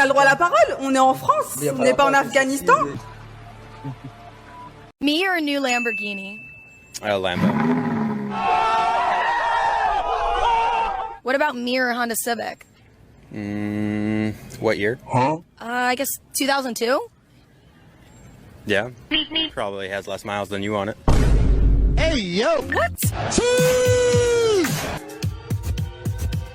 le droit à la parole. On est en France, on n'est pas en Afghanistan. Me or a new Lamborghini? A Lambo. What about me or a Honda Civic? What year? I guess 2002? Yeah. Probably has less miles than you on it. Hey yo! What?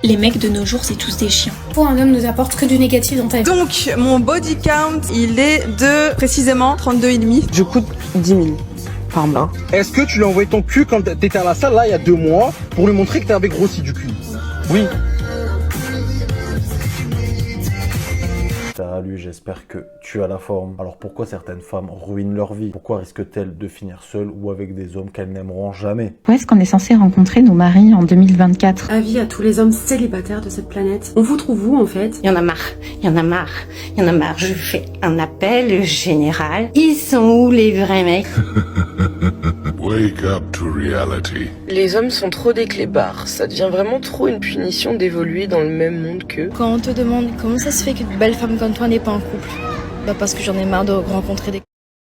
Les mecs de nos jours, c'est tous des chiens. Pour un homme nous apporte que du négatif dans ta vie. Donc, mon body count, il est de précisément 32,5. Je coûte 10 000 par mois. Est-ce que tu lui as envoyé ton cul quand t'étais à la salle là il y a 2 mois pour lui montrer que t'avais grossi du cul? Oui. Salut, j'espère que tu as la forme. Alors pourquoi certaines femmes ruinent leur vie? Pourquoi risquent-elles de finir seules ou avec des hommes qu'elles n'aimeront jamais? Où est-ce qu'on est censé rencontrer nos maris en 2024? Avis à tous les hommes célibataires de cette planète. On vous trouve où en fait? Il y en a marre, il y en a marre, il y en a marre. Je fais un appel général. Ils sont où les vrais mecs? Wake up to reality. Les hommes sont trop des clébards. Ça devient vraiment trop une punition d'évoluer dans le même monde qu'eux. Quand on te demande comment ça se fait qu'une belle femme comme toi n'est pas en couple, bah parce que j'en ai marre de rencontrer des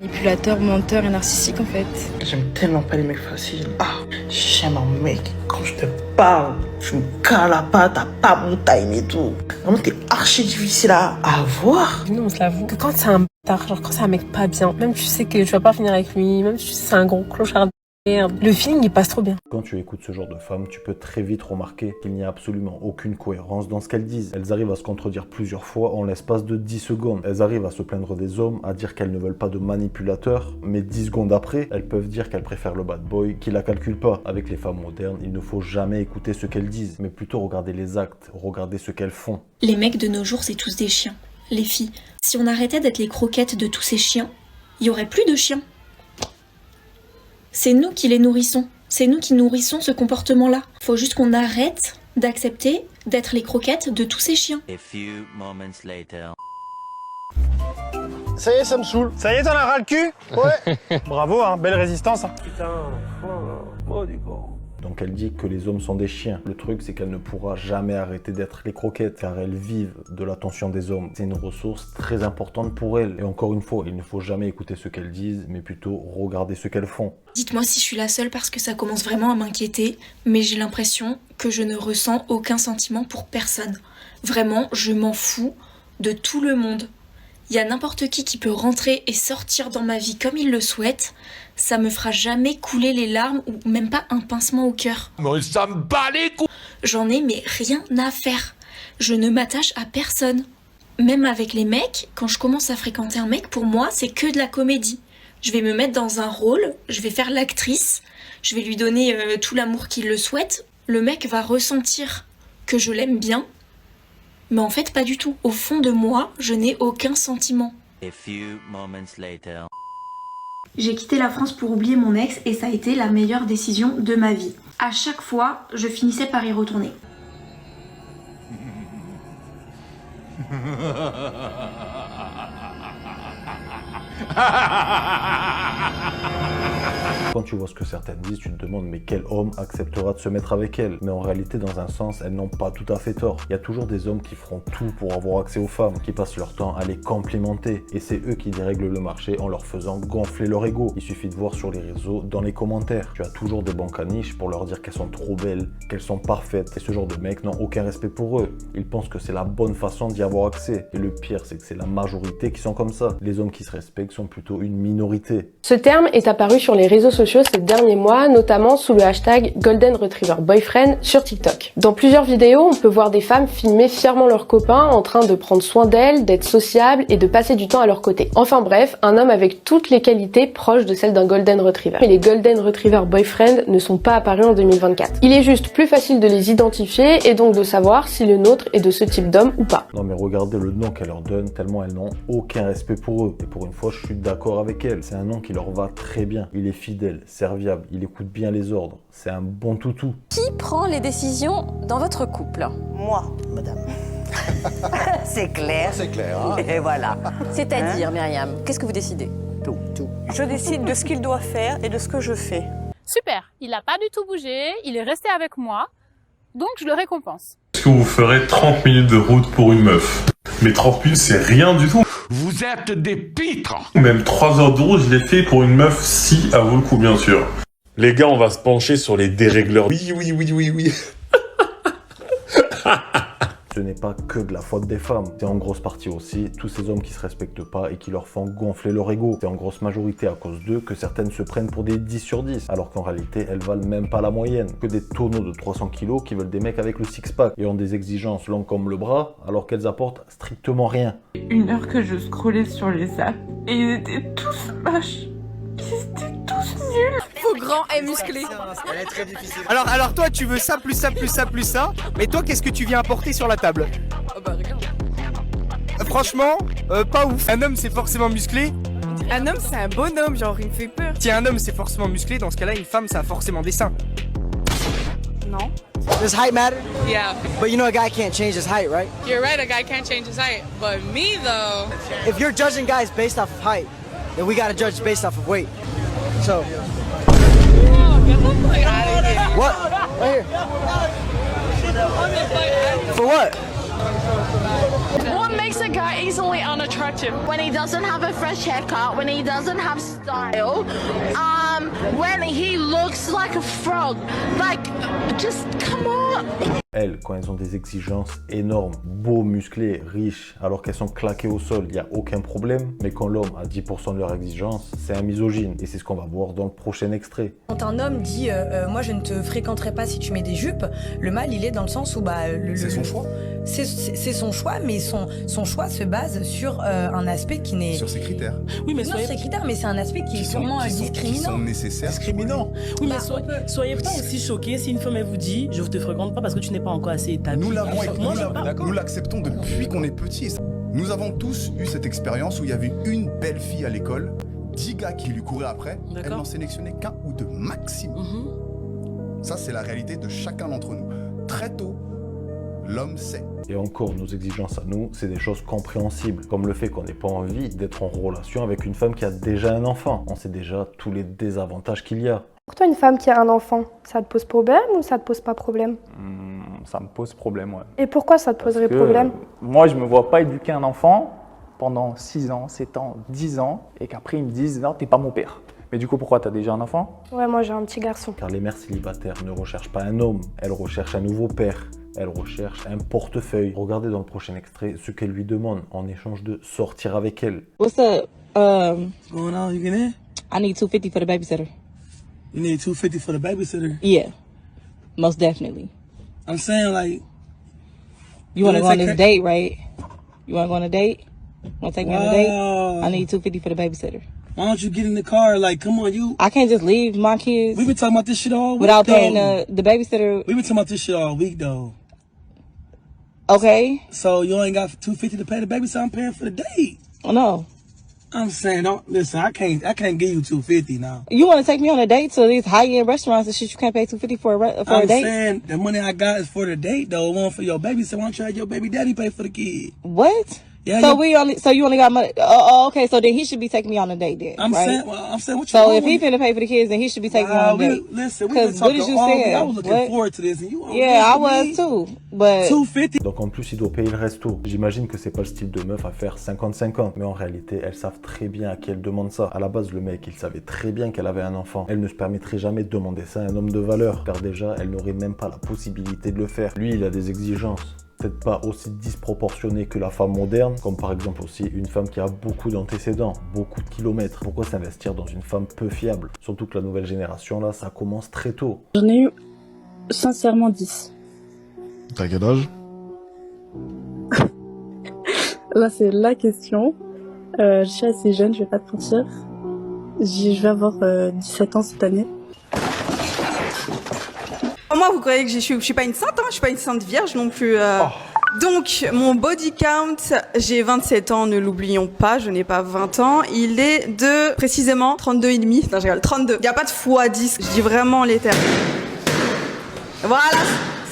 manipulateurs, menteurs et narcissiques en fait. J'aime tellement pas les mecs faciles. Ah, j'aime un mec. Quand je te parle, tu me cales la patte, t'as pas mon time et tout. Vraiment, t'es archi difficile à avoir. Nous, on se l'avoue que quand c'est un bâtard, genre quand c'est un mec pas bien, même tu sais que tu vas pas finir avec lui, même si tu sais que c'est un gros clochard de merde, le feeling il passe trop bien. Quand tu écoutes ce genre de femmes, tu peux très vite remarquer qu'il n'y a absolument aucune cohérence dans ce qu'elles disent. Elles arrivent à se contredire plusieurs fois en l'espace de 10 secondes. Elles arrivent à se plaindre des hommes, à dire qu'elles ne veulent pas de manipulateurs, mais 10 secondes après, elles peuvent dire qu'elles préfèrent le bad boy, qui la calcule pas. Avec les femmes modernes, il ne faut jamais écouter ce qu'elles disent, mais plutôt regarder les actes, regarder ce qu'elles font. Les mecs de nos jours, c'est tous des chiens. Les filles, si on arrêtait d'être les croquettes de tous ces chiens, il y aurait plus de chiens. C'est nous qui les nourrissons. C'est nous qui nourrissons ce comportement-là. Faut juste qu'on arrête d'accepter d'être les croquettes de tous ces chiens. A few moments later. Ça y est, ça me saoule. Ça y est, t'en as ras le cul? Ouais. Bravo, hein, belle résistance. Hein. Putain, oh du coup. Donc elle dit que les hommes sont des chiens. Le truc, c'est qu'elle ne pourra jamais arrêter d'être les croquettes, car elles vivent de l'attention des hommes. C'est une ressource très importante pour elles. Et encore une fois, il ne faut jamais écouter ce qu'elles disent, mais plutôt regarder ce qu'elles font. Dites-moi si je suis la seule parce que ça commence vraiment à m'inquiéter, mais j'ai l'impression que je ne ressens aucun sentiment pour personne. Vraiment, je m'en fous de tout le monde. Il y a n'importe qui peut rentrer et sortir dans ma vie comme il le souhaite. Ça me fera jamais couler les larmes ou même pas un pincement au cœur. Mais ça me bat les couilles. J'en ai mais rien à faire. Je ne m'attache à personne. Même avec les mecs, quand je commence à fréquenter un mec, pour moi, c'est que de la comédie. Je vais me mettre dans un rôle, je vais faire l'actrice, je vais lui donner tout l'amour qu'il le souhaite. Le mec va ressentir que je l'aime bien. Mais en fait, pas du tout. Au fond de moi, je n'ai aucun sentiment. A few moments later. J'ai quitté la France pour oublier mon ex et ça a été la meilleure décision de ma vie. À chaque fois, je finissais par y retourner. Quand tu vois ce que certaines disent, tu te demandes mais quel homme acceptera de se mettre avec elles? Mais en réalité, dans un sens, elles n'ont pas tout à fait tort. Il y a toujours des hommes qui feront tout pour avoir accès aux femmes, qui passent leur temps à les complimenter. Et c'est eux qui dérèglent le marché en leur faisant gonfler leur ego. Il suffit de voir sur les réseaux, dans les commentaires. Tu as toujours des bons caniches pour leur dire qu'elles sont trop belles, qu'elles sont parfaites. Et ce genre de mecs n'ont aucun respect pour eux. Ils pensent que c'est la bonne façon d'y avoir accès. Et le pire, c'est que c'est la majorité qui sont comme ça. Les hommes qui se respectent sont plutôt une minorité. Ce terme est apparu sur les réseaux sociaux ces derniers mois, notamment sous le hashtag Golden Retriever Boyfriend sur TikTok. Dans plusieurs vidéos, on peut voir des femmes filmer fièrement leurs copains en train de prendre soin d'elles, d'être sociables et de passer du temps à leur côté. Enfin bref, un homme avec toutes les qualités proches de celles d'un Golden Retriever. Mais les Golden Retriever Boyfriend ne sont pas apparus en 2024. Il est juste plus facile de les identifier et donc de savoir si le nôtre est de ce type d'homme ou pas. Non mais regardez le nom qu'elle leur donne, tellement elles n'ont aucun respect pour eux. Et pour une fois, je suis d'accord avec elle. C'est un nom qui leur va très bien. Il est fidèle, serviable, il écoute bien les ordres. C'est un bon toutou. Qui prend les décisions dans votre couple? Moi, madame. C'est clair. C'est clair, hein. Et voilà. C'est-à-dire, Myriam, qu'est-ce que vous décidez? Tout. Je décide de ce qu'il doit faire et de ce que je fais. Super, il n'a pas du tout bougé, il est resté avec moi, donc je le récompense. Est-ce que vous ferez 30 minutes de route pour une meuf? Mais 30 minutes, c'est rien du tout. Vous êtes des pitres. Même 3 heures de route, je l'ai fait pour une meuf, si elle vaut le coup, bien sûr. Les gars, on va se pencher sur les dérégleurs. Oui. Ce n'est pas que de la faute des femmes, c'est en grosse partie aussi tous ces hommes qui se respectent pas et qui leur font gonfler leur ego. C'est en grosse majorité à cause d'eux que certaines se prennent pour des 10 sur 10, alors qu'en réalité elles valent même pas la moyenne. Que des tonneaux de 300 kilos qui veulent des mecs avec le six-pack et ont des exigences longues comme le bras, alors qu'elles apportent strictement rien. 1 heure que je scrollais sur les apps et ils étaient tous moches. Ils étaient tous nuls. Faux grand et musclé. Elle est très difficile. Alors toi, tu veux ça, plus ça, plus ça, plus ça. Mais toi, qu'est-ce que tu viens apporter sur la table? Oh bah regarde. Franchement, pas ouf. Un homme, c'est forcément musclé. Un homme, c'est un bonhomme, genre, il me fait peur. Si un homme, c'est forcément musclé, dans ce cas-là, une femme, ça a forcément des seins. Non. Does height matter? Yeah. But you know a guy can't change his height, right? You're right, a guy can't change his height. But me, though... If you're judging guys based off of height, then we gotta judge based off of weight. So... Oh, get the fuck out of here. What? Right here. For what? What makes a guy easily unattractive? When he doesn't have a fresh haircut, when he doesn't have style, when he looks like a frog. Like, just come on. Elles, quand elles ont des exigences énormes, beaux, musclés, riches, alors qu'elles sont claquées au sol, il n'y a aucun problème. Mais quand l'homme a 10% de leurs exigences, c'est un misogyne. Et c'est ce qu'on va voir dans le prochain extrait. Quand un homme dit moi je ne te fréquenterai pas si tu mets des jupes, le mal il est dans le sens où c'est son choix. C'est son choix, mais son choix se base sur un aspect qui n'est... Sur ses critères. Oui, mais ses critères, mais c'est un aspect qui est sûrement discriminant. Qui sont nécessaires. Discriminant. Oui, mais soyez pas aussi choqués si une femme elle vous dit je ne te fréquente pas parce que tu n'es pas encore assez établi. Nous l'acceptons depuis qu'on est petit. Nous avons tous eu cette expérience où il y avait une belle fille à l'école, 10 gars qui lui couraient après, elle n'en sélectionnait qu'un ou deux maximum. Ça, c'est la réalité de chacun d'entre nous. Très tôt, l'homme sait. Et encore, nos exigences à nous, c'est des choses compréhensibles, comme le fait qu'on n'ait pas envie d'être en relation avec une femme qui a déjà un enfant. On sait déjà tous les désavantages qu'il y a. Pour toi, une femme qui a un enfant, ça te pose problème ou ça te pose pas problème? Ça me pose problème, ouais. Et pourquoi ça te poserait problème? Moi, je me vois pas éduquer un enfant pendant 6 ans, 7 ans, 10 ans, et qu'après ils me disent non, t'es pas mon père. Mais du coup, pourquoi? T'as déjà un enfant? Ouais, moi j'ai un petit garçon. Car les mères célibataires ne recherchent pas un homme, elles recherchent un nouveau père. Elles recherchent un portefeuille. Regardez dans le prochain extrait ce qu'elle lui demande en échange de sortir avec elle. What's up? What's going on? You get in? I need $250 for the babysitter. You need $250 for the babysitter? Yeah, most definitely. I'm saying like... You want to go on this date, right? You want to go on a date? Want to take me on a date? I need $250 for the babysitter. Why don't you get in the car? Like, come on, you... I can't just leave my kids... We've been talking about this shit all week, without paying the babysitter... We've been talking about this shit all week, though. Okay. So you ain't got $250 to pay the babysitter? I'm paying for the date. Oh, no. I'm saying, listen, I can't give you $250 now. You want to take me on a date to these high-end restaurants and shit? You can't pay $250 for a date. I'm saying the money I got is for the date, though. It wasn't for your baby. So why don't you have your baby daddy pay for the kid? What? Yeah. So you only got money? Oh, okay. So then he should be taking me on a date then. I'm right? saying what you. So if he finna pay for the kids, then he should be taking me on a date. Listen, we've been talking all week. I was looking forward to this, and you. Yeah, I was too. But 250. Donc en plus, il doit payer le resto. J'imagine que c'est pas le style de meuf à faire 50-50, mais en réalité, elles savent très bien à qui elles demandent ça. À la base, le mec, il savait très bien qu'elle avait un enfant. Elle ne se permettrait jamais de demander ça à un homme de valeur, car déjà, elle n'aurait même pas la possibilité de le faire. Lui, il a des exigences. Peut-être pas aussi disproportionné que la femme moderne, comme par exemple aussi une femme qui a beaucoup d'antécédents, beaucoup de kilomètres. Pourquoi s'investir dans une femme peu fiable? Surtout que la nouvelle génération, là, ça commence très tôt. J'en ai eu sincèrement 10. T'as quel âge? Là, c'est la question. Je suis assez jeune, je vais pas te mentir. Je vais avoir 17 ans cette année. Moi, vous croyez que je suis pas une sainte, hein? Je suis pas une sainte vierge non plus. Donc, mon body count, j'ai 27 ans, ne l'oublions pas, je n'ai pas 20 ans. Il est de, précisément, 32,5. Non, je rigole, 32. Il n'y a pas de x10, je dis vraiment les termes. Voilà,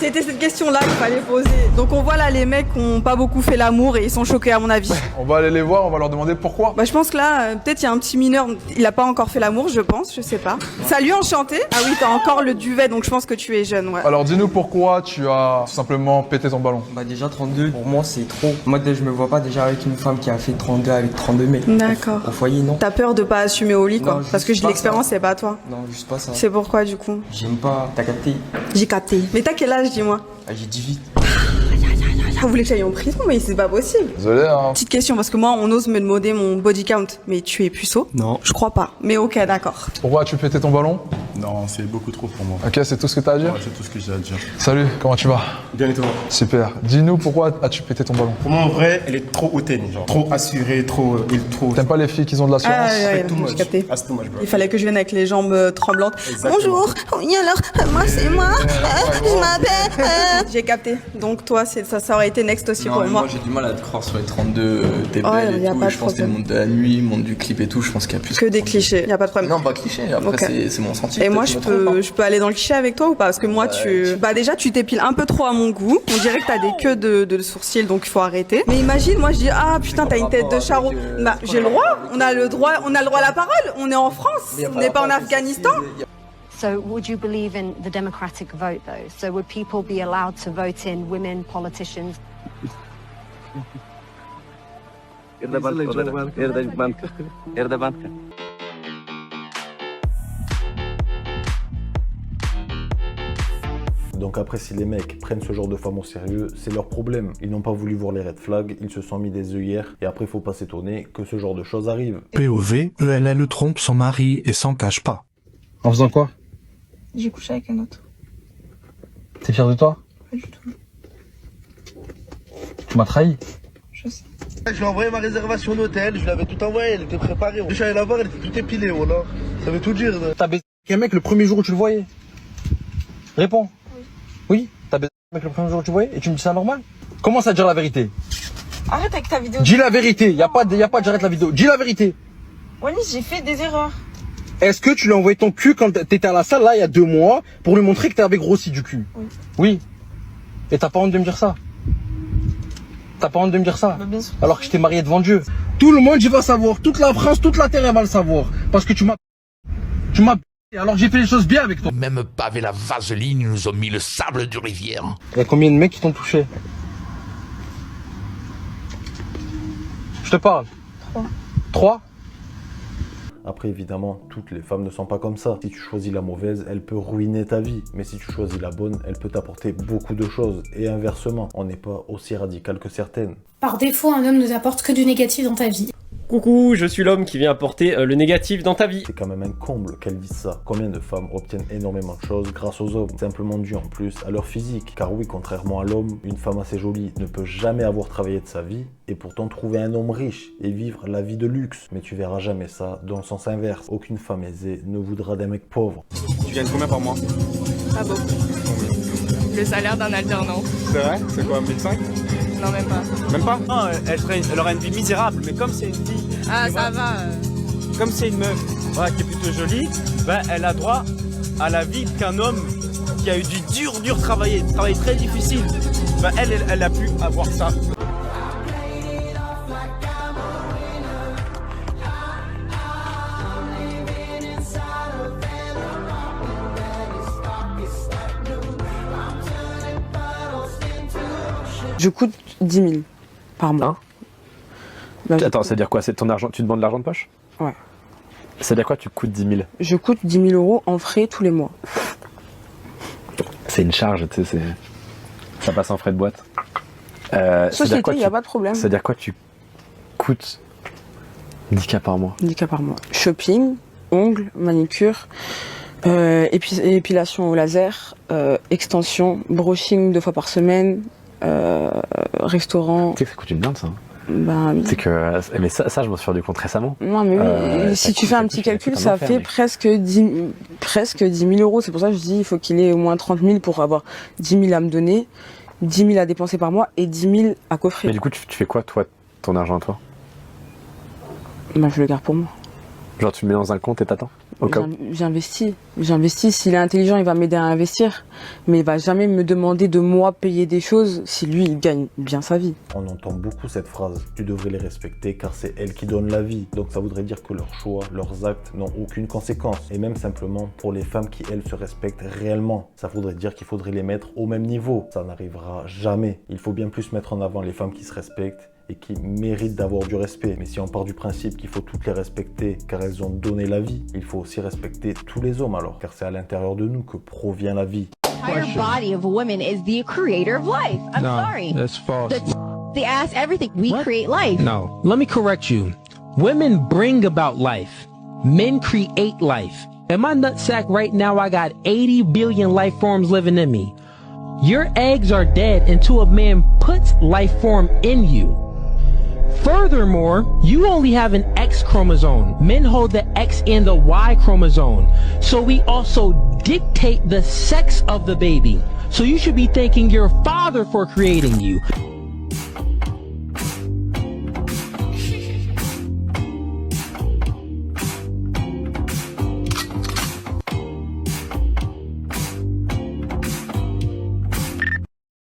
C'était cette question-là qu'il fallait poser. Donc on voit là les mecs qui ont pas beaucoup fait l'amour et ils sont choqués à mon avis. On va aller les voir, on va leur demander pourquoi. Bah je pense que là, peut-être il y a un petit mineur, il a pas encore fait l'amour, je pense, je sais pas. Salut, enchanté. Ah oui, t'as encore le duvet, donc je pense que tu es jeune, ouais. Alors dis-nous pourquoi tu as tout simplement pété ton ballon. Bah déjà 32, pour moi c'est trop. Moi je me vois pas déjà avec une femme qui a fait 32 avec 32 mecs. D'accord. Au foyer, non. T'as peur de pas assumer au lit, quoi. Non, parce que j'ai de l'expérience, c'est pas toi. Non, juste pas ça. C'est pourquoi du coup? J'aime pas, t'as capté. J'ai capté. Mais t'as quel âge, dis-moi? Ah, j'ai 18. Vous voulez que j'aille en prison? Mais c'est pas possible. Désolé, hein. Petite question, parce que moi, on ose me demander mon body count. Mais tu es puceau? Non. Je crois pas. Mais ok, d'accord. Pourquoi as-tu pété ton ballon? Non, c'est beaucoup trop pour moi. Ok, c'est tout ce que t'as à dire? Ouais, c'est tout ce que j'ai à dire. Salut, comment tu vas? Bien et toi? Super. Dis-nous pourquoi as-tu pété ton ballon? Pour moi, en vrai, elle est trop hautaine, genre. Trop assurée, trop... T'aimes pas les filles qui ont de l'assurance? J'ai capté. Ah, c'est too much, bro. Il fallait que je vienne avec les jambes tremblantes. Exactement. Bonjour. Oui, alors, moi, c'est moi. Je m'appelle... J'ai capté. Donc toi, ça aurait été next aussi pour moi. J'ai du mal à te croire sur les 32, t'es Oh, belle y a et tout. pas de Je pense que problème. le monde de la nuit, le monde du clip et tout, je pense qu'il y a plus Que des clichés, y a pas de problème. Non, pas cliché, après Ok. c'est mon sentiment. Et moi, je peux aller dans le cliché avec toi ou pas? Parce que moi, bah déjà, tu t'épiles un peu trop à mon goût. On dirait que t'as des queues de sourcils, donc il faut arrêter. Mais imagine, moi, je dis, ah putain, t'as une tête de charron. Bah, j'ai le droit. On a le droit à la parole. On est en France. On n'est pas en Afghanistan. So would you believe in the democratic vote though? So would people be allowed to vote in women politicians? Donc après, si les mecs prennent ce genre de femmes au sérieux, c'est leur problème. Ils n'ont pas voulu voir les red flags, ils se sont mis des œillères, et après, faut pas s'étonner que ce genre de choses arrive. POV, elle trompe son mari et s'en cache pas. En faisant quoi? J'ai couché avec un autre. T'es fier de toi? Pas du tout. Tu m'as trahi? Je sais. Je lui ai envoyé ma réservation d'hôtel, je lui avais tout envoyé, elle était préparée. Je suis allé la voir, elle était tout épilée, voilà. Ça veut tout dire. T'as baisé avec un mec le premier jour où tu le voyais? Réponds. Oui. T'as baisé avec un mec le premier jour où tu le voyais et tu me dis ça normal? Commence à dire la vérité. Arrête avec ta vidéo. Dis la vérité, y a pas de j'arrête la vidéo. Dis la vérité. Wallis, j'ai fait des erreurs. Est-ce que tu lui as envoyé ton cul quand t'étais à la salle là il y a 2 mois pour lui montrer que t'avais grossi du cul? Oui. Oui. Et t'as pas honte de me dire ça? T'as pas honte de me dire ça? Bah, bien sûr. Alors que je t'ai marié devant Dieu. Tout le monde il va savoir, toute la France, toute la terre elle va le savoir. Parce que tu m'as alors j'ai fait les choses bien avec toi. Même pas avec la vaseline, ils nous ont mis le sable du rivière. Il y a combien de mecs qui t'ont touché? Je te parle. 3. 3? Après, évidemment, toutes les femmes ne sont pas comme ça. Si tu choisis la mauvaise, elle peut ruiner ta vie. Mais si tu choisis la bonne, elle peut t'apporter beaucoup de choses. Et inversement, on n'est pas aussi radical que certaines. Par défaut, un homme ne t'apporte que du négatif dans ta vie. Coucou, je suis l'homme qui vient apporter le négatif dans ta vie. C'est quand même un comble qu'elles disent ça. Combien de femmes obtiennent énormément de choses grâce aux hommes, simplement dû en plus à leur physique. Car oui, contrairement à l'homme, une femme assez jolie ne peut jamais avoir travaillé de sa vie et pourtant trouver un homme riche et vivre la vie de luxe. Mais tu verras jamais ça dans le sens inverse. Aucune femme aisée ne voudra d'un mec pauvre. Tu gagnes combien par mois? Pas beaucoup. Le salaire d'un alternant. C'est vrai? C'est quoi, 1005? Non, même pas. Même pas? Non, elle aurait une vie misérable, mais comme c'est une fille... Ah, ça va. Comme c'est une meuf voilà, qui est plutôt jolie, ben, elle a droit à la vie qu'un homme qui a eu du dur travail très difficile. Ben, elle a pu avoir ça. Je coûte 10 000 par mois. Attends, ça veut dire quoi? C'est ton argent? Tu demandes de l'argent de poche? Ouais. Ça veut dire quoi, tu coûtes 10 000? Je coûte 10 000 euros en frais tous les mois. C'est une charge, tu sais, ça passe en frais de boîte. Société, il n'y a pas de problème. Ça veut dire quoi, tu coûtes 10K par mois? 10K par mois. Shopping, ongles, manicure, épilation au laser, extension, brushing 2 fois par semaine, restaurant. Tu sais que ça coûte une blinde, ça. Ben, oui. C'est que, mais ça, je m'en suis rendu compte récemment. Non, mais oui, si tu fais un petit calcul, ça fait presque 10 000 euros. C'est pour ça que je dis il faut qu'il ait au moins 30 000 pour avoir 10 000 à me donner, 10 000 à dépenser par mois et 10 000 à coffrer. Mais du coup, tu fais quoi, toi, ton argent, toi? Ben, je le garde pour moi. Genre tu le mets dans un compte et t'attends au cas où. J'investis. S'il est intelligent, il va m'aider à investir. Mais il va jamais me demander de moi payer des choses si lui, il gagne bien sa vie. On entend beaucoup cette phrase. Tu devrais les respecter car c'est elles qui donnent la vie. Donc ça voudrait dire que leurs choix, leurs actes n'ont aucune conséquence. Et même simplement pour les femmes qui, elles, se respectent réellement. Ça voudrait dire qu'il faudrait les mettre au même niveau. Ça n'arrivera jamais. Il faut bien plus mettre en avant les femmes qui se respectent et qui méritent d'avoir du respect. Mais si on part du principe qu'il faut toutes les respecter car elles ont donné la vie, il faut aussi respecter tous les hommes alors, car c'est à l'intérieur de nous que provient la vie. The entire body of women is the creator of life. I'm sorry. That's false. The ass, everything. We create life. No. Let me correct you. Women bring about life. Men create life. In my nutsack right now, I got 80 billion life forms living in me. Your eggs are dead until a man puts life form in you. Furthermore, you only have an X chromosome. Men hold the X and the Y chromosome. So we also dictate the sex of the baby. So you should be thanking your father for creating you.